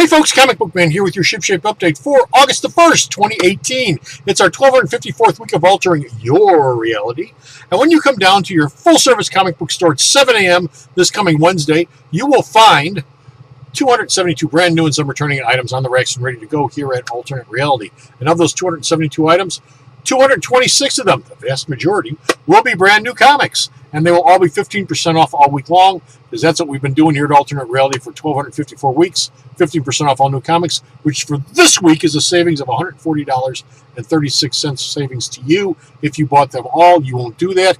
Hey folks, Comic Book Man here with your Shipshape update for August the 1st, 2018. It's our 1254th week of altering your reality. And when you come down to your full-service comic book store at 7 a.m. this coming Wednesday, you will find 272 brand new and some returning items on the racks and ready to go here at Alternate Reality. And of those 272 items, 226 of them, the vast majority, will be brand new comics. And they will all be 15% off all week long, because that's what we've been doing here at Alternate Reality for 1,254 weeks, 15% off all new comics, which for this week is a savings of $140.36 savings to you. If you bought them all, you won't do that.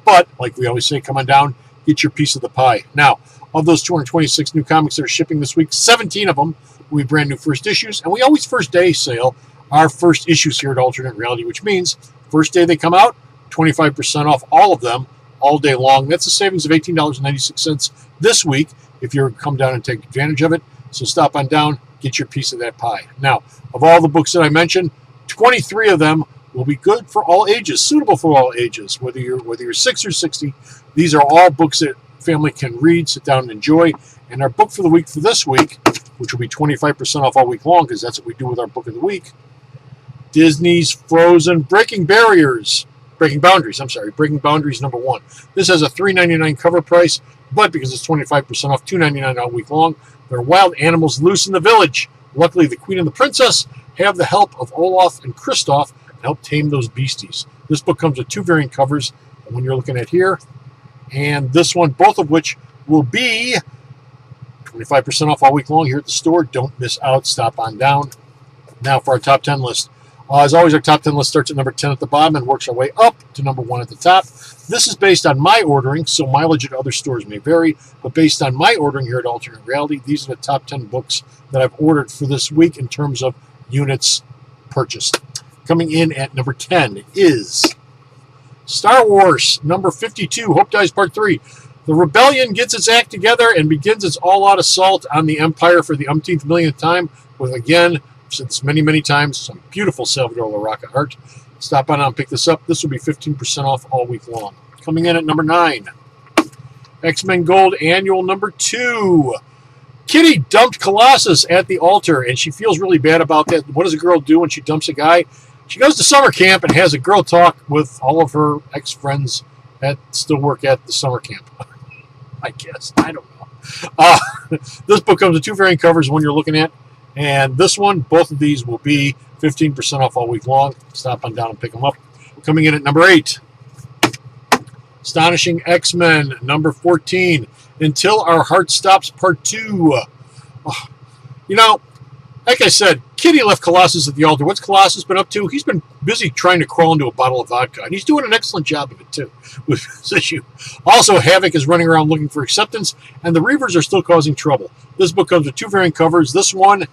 But, like we always say, come on down, get your piece of the pie. Now, of those 226 new comics that are shipping this week, 17 of them will be brand new first issues. And we always first day sale our first issues here at Alternate Reality, which means first day they come out, 25% off all of them, all day long. That's a savings of $18.96 this week if you come down and take advantage of it. So stop on down, get your piece of that pie. Now, of all the books that I mentioned, 23 of them will be good for all ages, suitable for all ages, whether you're 6 or 60. These are all books that family can read, sit down and enjoy. And our book for the week for this week, which will be 25% off all week long, because that's what we do with our book of the week, Disney's Frozen Breaking Boundaries #1. This has a $3.99 cover price, but because it's 25% off, $2.99 all week long. There are wild animals loose in the village. Luckily, the Queen and the Princess have the help of Olaf and Kristoff and help tame those beasties. This book comes with 2 variant covers, the one you're looking at here, and this one, both of which will be 25% off all week long here at the store. Don't miss out. Stop on down. Now for our top 10 list. As always, our top 10 list starts at number 10 at the bottom and works our way up to number 1 at the top. This is based on my ordering, so mileage at other stores may vary, but based on my ordering here at Alternate Reality, these are the top 10 books that I've ordered for this week in terms of units purchased. Coming in at number 10 is Star Wars number 52, Hope Dies Part 3. The Rebellion gets its act together and begins its all-out assault on the Empire for the umpteenth millionth time with, again, I've said this many, many times, some beautiful Salvador Larroca art. Stop on and pick this up. This will be 15% off all week long. Coming in at number 9, X-Men Gold Annual number 2. Kitty dumped Colossus at the altar, and she feels really bad about that. What does a girl do when she dumps a guy? She goes to summer camp and has a girl talk with all of her ex-friends that still work at the summer camp. I guess. I don't know. This book comes with 2 variant covers, one you're looking at. And this one, both of these will be 15% off all week long. Stop on down and pick them up. Coming in at number 8, Astonishing X-Men number 14, Until Our Heart Stops Part 2. You know, like I said, Kitty left Colossus at the altar. What's Colossus been up to? He's been busy trying to crawl into a bottle of vodka, and he's doing an excellent job of it, too, with this issue. Also, Havoc is running around looking for acceptance, and the Reavers are still causing trouble. This book comes with 2 variant covers. This one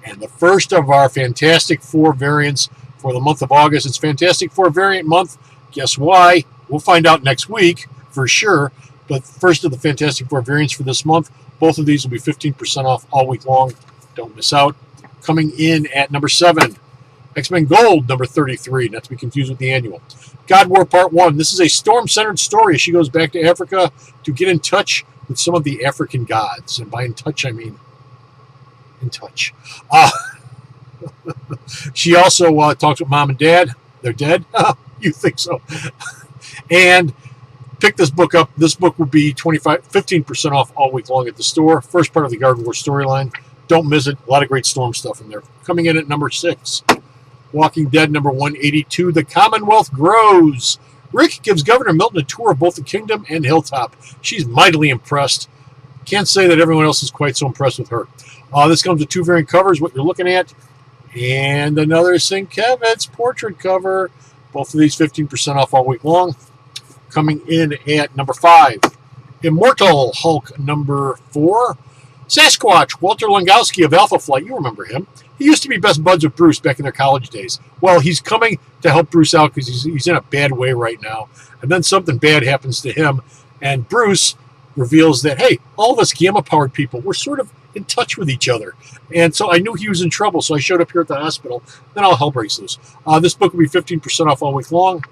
and the first of our Fantastic Four variants for the month of August. It's Fantastic Four variant month. Guess why? We'll find out next week for sure. But first of the Fantastic Four variants for this month, both of these will be 15% off all week long. Don't miss out. Coming in at number 7, X-Men Gold number 33, not to be confused with the annual. God War Part 1. This is a Storm-centered story as she goes back to Africa to get in touch with some of the African gods. And by in touch, I mean in touch. She also talks with Mom and Dad. They're dead? You think so? And pick this book up. This book will be 15% off all week long at the store. First part of the Garden War storyline. Don't miss it. A lot of great Storm stuff in there. Coming in at number 6, Walking Dead number 182, The Commonwealth Grows. Rick gives Governor Milton a tour of both the Kingdom and Hilltop. She's mightily impressed. Can't say that everyone else is quite so impressed with her. This comes with 2 variant covers, what you're looking at, and another St. Kevin's portrait cover. Both of these 15% off all week long. Coming in at number 5, Immortal Hulk number 4. Sasquatch, Walter Langowski of Alpha Flight. You remember him. He used to be best buds with Bruce back in their college days. Well, he's coming to help Bruce out because he's in a bad way right now. And then something bad happens to him, and Bruce reveals that, hey, all of us gamma-powered people, we're sort of in touch with each other. And so I knew he was in trouble, so I showed up here at the hospital. Then all hell breaks loose. This book will be 15% off all week long.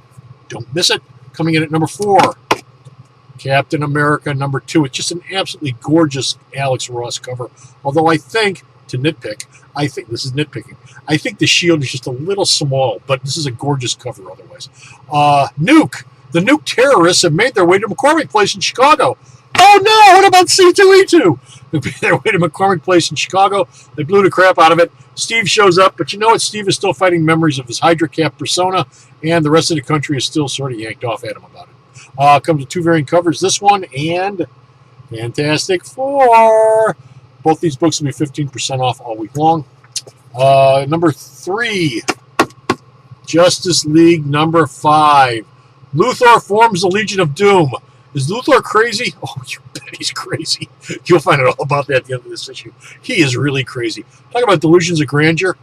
Don't miss it. Coming in at number 4, Captain America number 2. It's just an absolutely gorgeous Alex Ross cover. Although I think to nitpick. I think this is nitpicking. I think the shield is just a little small, but this is a gorgeous cover otherwise. Nuke. The Nuke terrorists have made their way to McCormick Place in Chicago. Oh no, what about C2E2? They made their way to McCormick Place in Chicago. They blew the crap out of it. Steve shows up, but you know what? Steve is still fighting memories of his Hydra Cap persona, and the rest of the country is still sort of yanked off at him about it. Comes with 2 variant covers, this one and Fantastic Four. Both these books will be 15% off all week long. Number 3, Justice League number 5. Luthor forms the Legion of Doom. Is Luthor crazy? Oh, you bet he's crazy. You'll find out all about that at the end of this issue. He is really crazy. Talk about delusions of grandeur.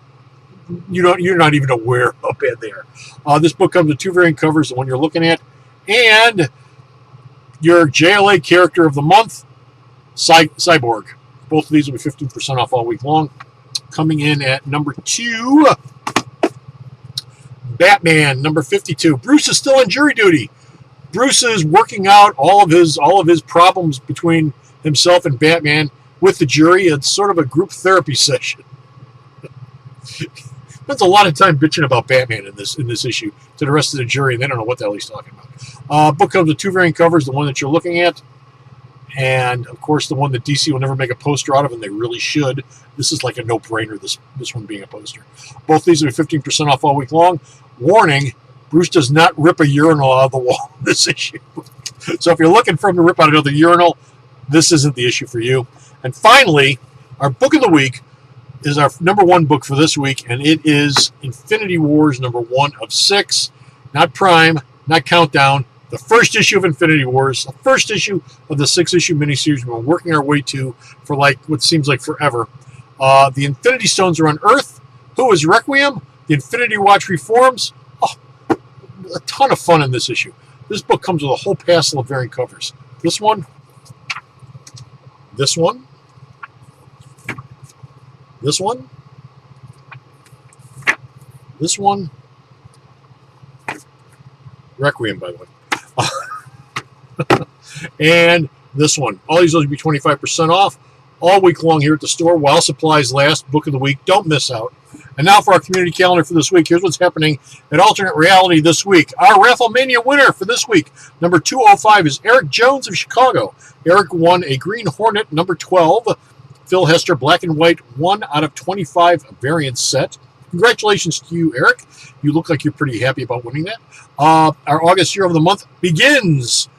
You're not even aware how bad they are. This book comes with 2 variant covers, the one you're looking at, and your JLA character of the month, Cyborg. Both of these will be 15% off all week long. Coming in at number 2, Batman, number 52. Bruce is still on jury duty. Bruce is working out all of his problems between himself and Batman with the jury. It's sort of a group therapy session. Spends a lot of time bitching about Batman in this issue to the rest of the jury, and they don't know what the hell he's talking about. Book comes with 2 variant covers, the one that you're looking at, and of course the one that DC will never make a poster out of, and they really should. This is like a no-brainer, this one being a poster. Both these will be 15% off all week long. Warning, Bruce does not rip a urinal out of the wall in this issue. So if you're looking for him to rip out another urinal, this isn't the issue for you. And finally, our book of the week is our number 1 book for this week, and it is Infinity Wars number 1 of 6. Not Prime, not Countdown. The first issue of Infinity Wars, the first issue of the 6-issue miniseries we've been working our way to for like what seems like forever. The Infinity Stones are on Earth. Who is Requiem? The Infinity Watch reforms. Oh, a ton of fun in this issue. This book comes with a whole passel of variant covers. This one, this one, this one, this one, Requiem, by the way. And this one. All these will be 25% off all week long here at the store while supplies last. Book of the week. Don't miss out. And now for our community calendar for this week. Here's what's happening at Alternate Reality this week. Our Rafflemania winner for this week, number 205, is Eric Jones of Chicago. Eric won a Green Hornet, number 12. Phil Hester, black and white, 1 out of 25 variant set. Congratulations to you, Eric. You look like you're pretty happy about winning that. Our August Hero of the Month begins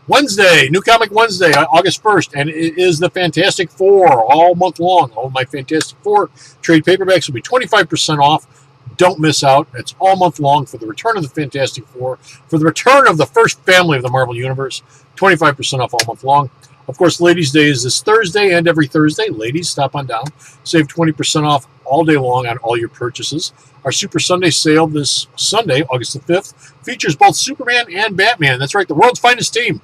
Wednesday, New Comic Wednesday, August 1st, and it is the Fantastic Four all month long. All of my Fantastic Four trade paperbacks will be 25% off. Don't miss out. It's all month long for the return of the Fantastic Four, for the return of the first family of the Marvel Universe. 25% off all month long. Of course, Ladies' Day is this Thursday and every Thursday. Ladies, stop on down. Save 20% off all day long on all your purchases. Our Super Sunday sale this Sunday, August the 5th, features both Superman and Batman. That's right, the world's finest team.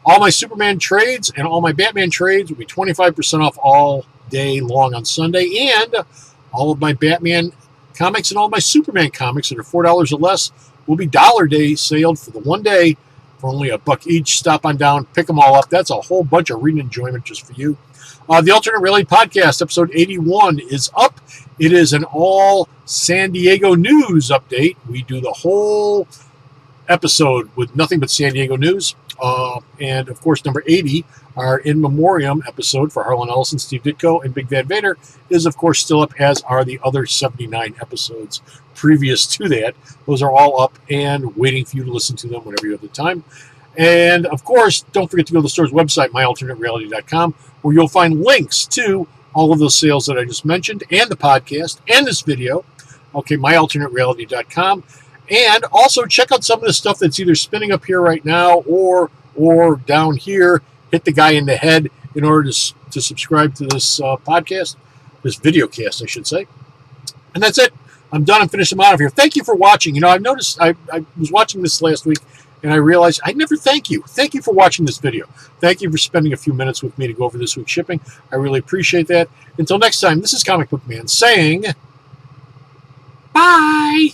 All my Superman trades and all my Batman trades will be 25% off all day long on Sunday. And all of my Batman comics and all my Superman comics that are $4 or less will be Dollar Day sale for the one day for only $1 each. Stop on down, pick them all up. That's a whole bunch of reading enjoyment just for you. The Alternate Reality Podcast, episode 81, is up. It is an all San Diego news update. We do the whole episode with nothing but San Diego news. And, of course, number 80, our In Memoriam episode for Harlan Ellison, Steve Ditko, and Big Van Vader is, of course, still up, as are the other 79 episodes previous to that. Those are all up and waiting for you to listen to them whenever you have the time. And, of course, don't forget to go to the store's website, myalternatereality.com, where you'll find links to all of those sales that I just mentioned, and the podcast, and this video. Okay, myalternatereality.com. And also check out some of the stuff that's either spinning up here right now or down here. Hit the guy in the head in order to subscribe to this podcast, this video cast, I should say. And that's it. I'm done. I'm finished. I'm out of here. Thank you for watching. You know, I've noticed I was watching this last week, and I realized I never thank you. Thank you for watching this video. Thank you for spending a few minutes with me to go over this week's shipping. I really appreciate that. Until next time, this is Comic Book Man saying bye.